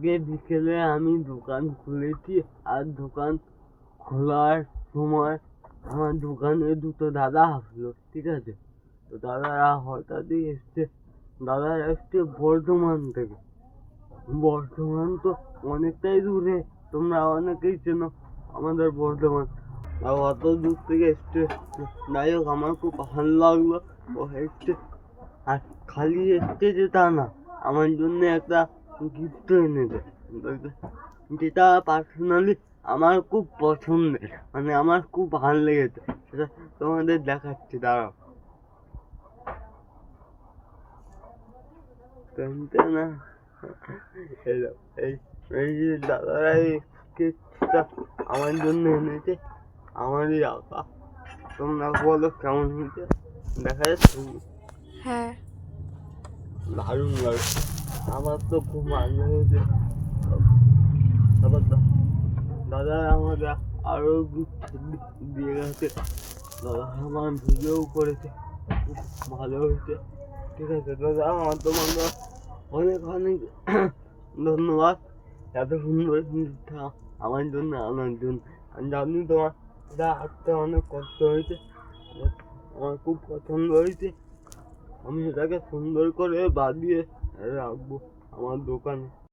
আজকে বিকেলে আমি দোকান খুলেছি, আর দোকান খোলার সময় আমার দোকানে দুটো দাদা আসলো, ঠিক আছে। তো দাদারা হঠাৎই এসছে, দাদারা এসছে বর্ধমান থেকে। বর্ধমান তো অনেকটাই দূরে, তোমরা অনেকেই চেনো আমাদের বর্ধমান। আর অত দূর থেকে এসছে, যাই হোক আমার খুব ভালো লাগলো ও এসছে। আর খালি এসছে যে তা না, আমার জন্য একটা গিফট এনেছে, যেটা পার্সোনালি আমার খুব পছন্দের, মানে আমার খুব ভালো লেগেছে। সেটা তোমাদের দেখাচ্ছি, দাঁড়াও। না এই যে দাদারা এই কেকটা আমার জন্য এনেছে, আমারই আঁকা। তোমরা বলো কেমন হয়েছে, দেখা যাচ্ছে? হ্যাঁ, দারুণ লাগছে, আমার তো খুব ভালো লেগেছে। তারপর দাদা আমাকে আরো গিফট দিয়ে গেছে, দাদা আমার ভিডিও করেছে, খুব ভালো হয়েছে, ঠিক আছে। দাদা আমার তোমাকে অনেক অনেক ধন্যবাদ, এত সুন্দর জিনিসটা আমার জন্য আনার জন্য। আমি জানি তোমার এটা আসতে অনেক কষ্ট হয়েছে, আমার খুব পছন্দ হয়েছে। আমি এটাকে সুন্দর করে বাঁধিয়ে রাখবো আমার দোকানে।